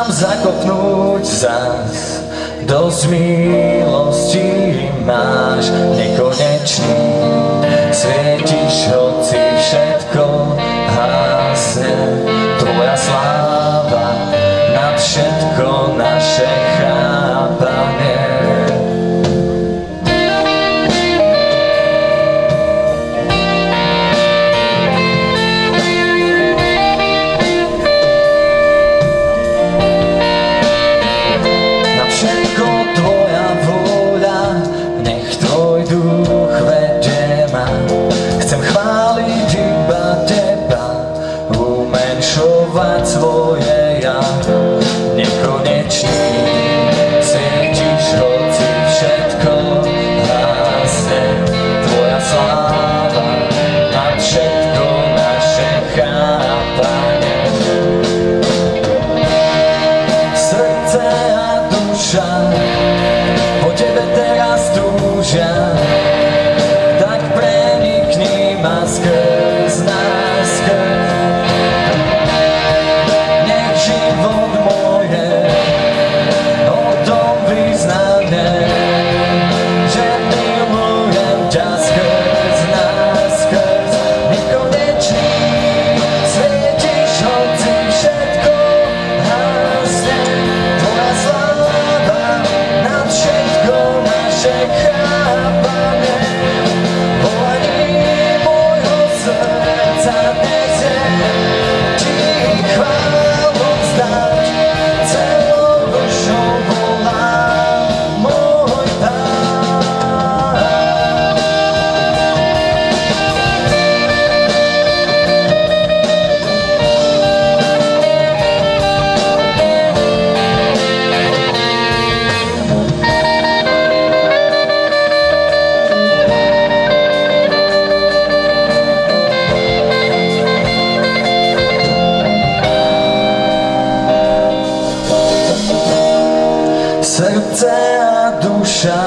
mám zakopnúť zas. Dosť milosti máš nekonečný, svietiš, hoci všetko hasne. Tvoja sláva nad všetko naše chápanie. Svoje ja, nekonečný, svietiš, hoci všetko hasne. Tvoja sláva nad všetko naše chápanie. Srdce a duša po tebe teraz túžia, tak prenikni ma skrz nás krv. Život moje o tom vyznanie, že milujem ťa skrz nás skrz. Nekonečný, svietiš, hoci všetko hasne. Tvoja sláva nad všetko naše chápanie. Volaní môjho srdca dnes je ti chvála. Srdce a duša